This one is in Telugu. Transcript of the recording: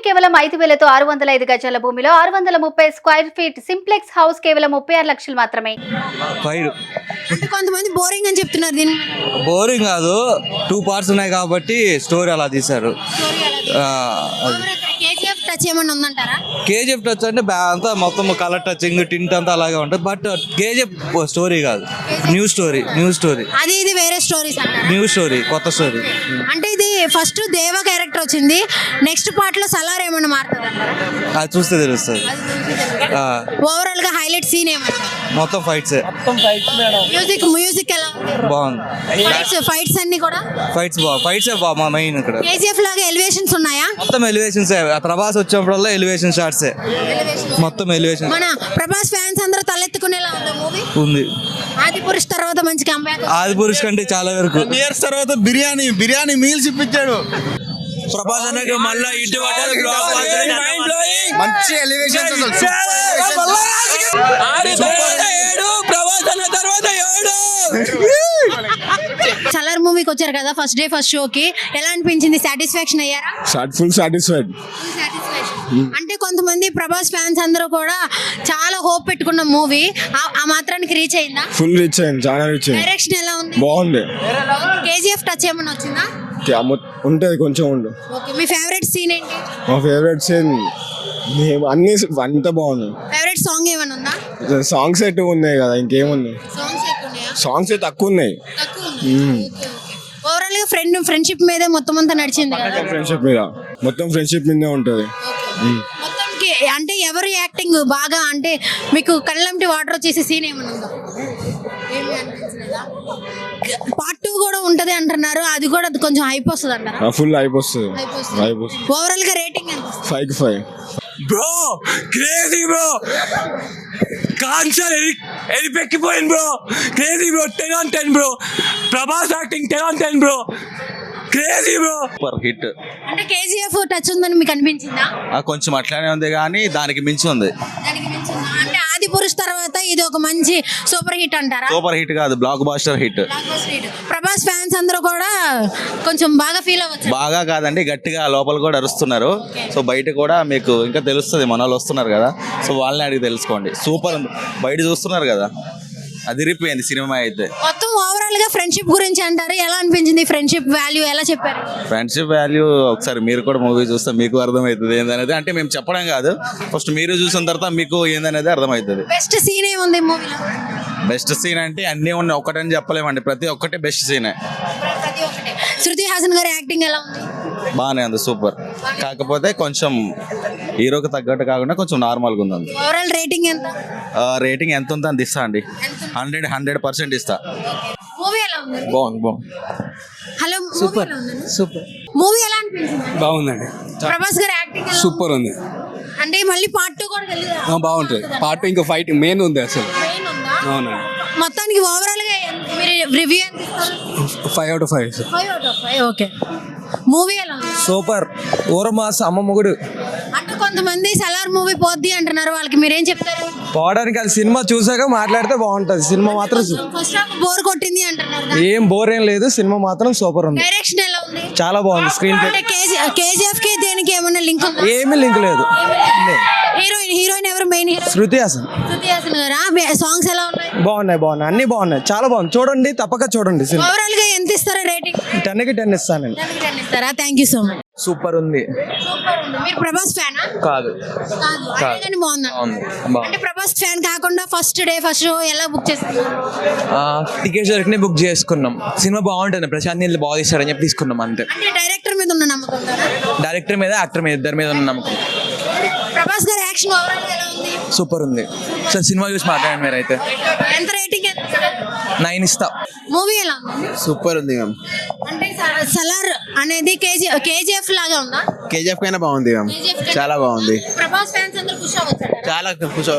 కేవలం 5,000తో 605 గజాల భూమిలో 630 స్క్వేర్ ఫీట్ సింప్లెక్స్ హౌస్ కేవలం 36 లక్షలు మాత్రమే. అంటే కొంతమంది బోరింగ్ అని చెప్తున్నారు. దీని బోరింగ్ కాదు, 2 parts ఉన్నాయి కాబట్టి స్టోరీ అలా తీశారు. కేజీఎఫ్ టచ్ ఏమన్నా ఉందంటారా? కేజీఎఫ్ టచ్ అంటే అంతా మొత్తం కలర్ టచింగ్ టింట్ అంతా అలాగే ఉంటుంది. బట్ కేజీఎఫ్ స్టోరీ కాదు, న్యూ స్టోరీ అది ఇది వేరే స్టోరీస్ అంటారా? న్యూ స్టోరీ, కొత్త స్టోరీ. అంటే ఇది ఫస్ట్ దేవ క్యారెక్టర్ వచ్చింది, నెక్స్ట్ పార్ట్ లో సలార్ ఏమన్నా మారుతుంది అంటారా? అది చూస్తే తెలుస్తుంది. ఓవరాల్ గా హైలైట్ సీన్ ఏమంటారు? మొత్తం ఫైట్స్ మ్యూజిక్ ఎలా బాగుంది. ఫైట్స్ అన్ని కూడా ఫైట్స్ మా మెయిన్ ఇక్కడ. కేజీఎఫ్ లాగా ఎలివేషన్స్ ఉన్నాయా? మొత్తం ఎలివేషన్స్. ప్రభాస్ వచ్చినప్పుడల్లా ఎలివేషన్ షాట్స్, మొత్తం ఎలివేషన్. మన ప్రభాస్ ఫ్యాన్స్ అందరూ తలెత్తుకునేలా ఉందా మూవీ? ఉంది. ఆదిపురుష్ తర్వాత మంచి కంబ్యాక్. ఆదిపురుష్ కంటే చాలా వరకు ఇయర్స్ తర్వాత బిర్యానీ మీల్స్ ఇప్పించాడు ప్రభాస్ అన్నకి. మళ్ళీ ఇటు మంచి ఎలివేషన్స్ సలార్ మూవీకి వచ్చారు కదా ఫస్ట్ డే ఫస్ట్ షోకి, ఎలా అనిపించింది? సాటిస్ఫాక్షన్ అయ్యారా? Full satisfied. అంటే కొంతమంది ప్రభాస్ ఫ్యాన్స్ అందరూ కూడా చాలా హోప్ పెట్టుకున్న మూవీ ఆ మాత్రానికి రీచ్ అయిందా? ఫుల్ రీచ్ అయింది, చాలా రీచ్ అయింది. డైరెక్షన్ ఎలా ఉంది? బాగుంది. కేజీఎఫ్ టచ్ ఏమన్నా వచ్చిందా? ఉంటది, కొంచెం ఉండు. ఓకే, మీ ఫేవరెట్ సీన్ ఏంటి? మా ఫేవరెట్ సీన్ అన్ని అంతా బాగుంది. ఫేవరెట్ సాంగ్ ఏమైనా ఉందా? సాంగ్స్ అయితే ఉన్నాయి కదా, ఇంకేమున్నాయి? సాంగ్స్ ఎక్కువ ఉన్నాయా? సాంగ్స్ అయితే తక్కువ ఉన్నాయి. ఓవరాల్ గా ఫ్రెండ్షిప్ మీదే మొత్తం అంతా నడిచింది కదా? ఫ్రెండ్షిప్ మీద మొత్తం ఫ్రెండ్షిప్ మీదే ఉంటది. మొత్తానికి అంటే ఎవరి యాక్టింగ్ బాగా, అంటే మీకు కళ్ళంటి వాటర్ వచ్చేసి సీన్ ఏమైనా ఉందా? పార్ట్ 2 కూడా ఉంటది అంటున్నారు, అది కూడా కొంచెం హైప్ వస్తుంది అంటారా? ఫుల్ హైప్ వస్తుంది. ఓవరాల్ గా రేటింగ్ ఎంత? 5 బ్రో. క్రేజీ బ్రో, కాన్సర్ ఎలిపెక్కిపోయింది bro. Crazy bro, 10 on 10 bro. Prabhas acting 10 on 10 bro. Crazy bro, super hit. అంటే కేజీఎఫ్ టచ్ ఉందని మీకు అనిపించిందా? కొంచెం అట్లానే ఉంది కానీ దానికి మించి ఉంది. అంటే ఆదిపురుష్ తర్వాత ఇది ఒక మంచి సూపర్ హిట్ అంటారా? సూపర్ హిట్ కాదు, blockbuster hit. Prabhas fans అందరూ కూడా కొంచెం బాగా ఫీల్ అవ్వచ్చు. బాగా కాదండి, గట్టిగా లోపల కూడా అరుస్తున్నారు. సో బయట కూడా మీకు ఇంకా తెలుస్తుంది, మన వాళ్ళు వస్తున్నారు కదా, సో వాళ్ళని అడిగి తెలుసుకోండి. సూపర్ ఉంది, బయట చూస్తున్నారు కదా, అదిరిపోయింది సినిమా అయితే. మొత్తం ఓవరాల్ గా ఫ్రెండ్షిప్ గురించి అంటారు, ఎలా అనిపించింది? ఫ్రెండ్షిప్ వాల్యూ ఎలా చెప్పారు? ఫ్రెండ్షిప్ వాల్యూ ఒకసారి మీరు కూడా మూవీ చూస్తే మీకు అర్థమవుతుంది ఏందనేది. అంటే మేము చెప్పడం కాదు, ఫస్ట్ మీరు చూసిన తర్వాత మీకు ఏందనేది అర్థమవుతుంది. బెస్ట్ సీన్ ఏముంది మూవీలో? బెస్ట్ సీన్ అంటే అన్నీ ఉన్నాయి, ఒకటని చెప్పలేమండి, ప్రతి ఒక్కటి బెస్ట్ సీనే. శృతి హాసన్ గారి యాక్టింగ్ ఎలా ఉంది? బాగానే ఉంది, సూపర్. కాకపోతే కొంచెం హీరోకి తగ్గట్టు కాకుండా కొంచెం నార్మల్గా ఉంది. ఓవరాల్ రేటింగ్ ఎంత? రేటింగ్ ఎంత ఉందో అంత ఇస్తా అండి, 100% ఇస్తా. మూవీ ఎలా ఉంది? బాగుంది. Hello, super. మూవీ ఎలా అనిపించింది? బాగుందండి, ప్రభాస్ గారి యాక్టింగ్ సూపర్ ఉంది. అంటే మళ్ళీ పార్ట్ 2 కూడా తెలియదు? బాగుంటుంది పార్ట్ 2, ఇంకా ఫైట్ మెయిన్ ఉంది అసలు. అవునండి. మొత్తానికి ఓవరాల్ గా మీరు రివ్యూ ఎంత ఇస్తారు? 5 out of 5. 5 out of 5. Okay, movie ఎలా ఉంది? సూపర్. ఊరమాస అమ్మ మొగుడు. అంటే కొంతమంది సలార్ మూవీ పోద్ది అంటున్నారు, వాళ్ళకి మీరేం చెప్తారు? పోవడానికి అది సినిమా చూసాక మాట్లాడితే బాగుంటది. సినిమా మాత్రం ఫస్ట్ హాఫ్ బోర్ కొట్టింది అంటున్నారు. ఏం బోర్ ఏం లేదు, సినిమా మాత్రం సూపర్ ఉంది. డైరెక్షన్ ఎలా ఉంది? చాలా బాగుంది. Screen play. అంటే కేజీఎఫ్ కి దేనికి ఏమైనా లింక్ ఉందా? ఏమీ లింక్ లేదు. హీరోయిన్ ఎవరు? Main hero Shruti Haasan. శృతి హాసన్ గారా? సాంగ్స్ ఎలా ఉన్నాయి? బాగున్నాయి, అన్ని బాగున్నాయి, చాలా బాగుంది. చూడండి, తప్పక చూడండి సినిమా. ఓవరాల్ గా ఎంత ఇస్తారా రేటింగ్? 10కి 10 ఇస్తానండి. ఇస్తారా? Thank you so much. Super ఉంది. మీరు ప్రభాస్ ఫ్యానా? కాదు. కానీ బాగుందా? అంటే ప్రభాస్ ఫ్యాన్ కాకుండా ఫస్ట్ డే ఫస్ట్ షో ఎలా బుక్ చేసుకున్నారు? టికెట్స్ దొరికినే బుక్ చేసుకున్నాం. సినిమా బాగుంటుంది, ప్రశాంత్ నీళ్ళు బాగా తీస్తారని చెప్పి తీసుకున్నాం అంతే. అంటే డైరెక్టర్ మీద ఉన్న నమ్మకం ఉందా? డైరెక్టర్ మీద, యాక్టర్ మీద, ఇద్దరి మీద ఉన్న నమ్మకం. ప్రభాస్ గారి యాక్షన్ ఓవరాల్ ఎలా ఉంది? సూపర్ ఉంది. సార్ సినిమా చూసి మాట్లాడండి మీరు అయితే. ఎంత రేటింగ్? 9 ఇస్తా. మూవీ ఎలా ఉంది? సూపర్ ఉంది. అంటే సలార్ అనేది కేజీఎఫ్ లాగా ఉందా? కేజీఎఫ్ కైనా బాగుంది, చాలా బాగుంది. ప్రభాస్ ఫ్యాన్స్ అందరూ ఖుషి అవ్వచ్చు. చాలా ఖుషి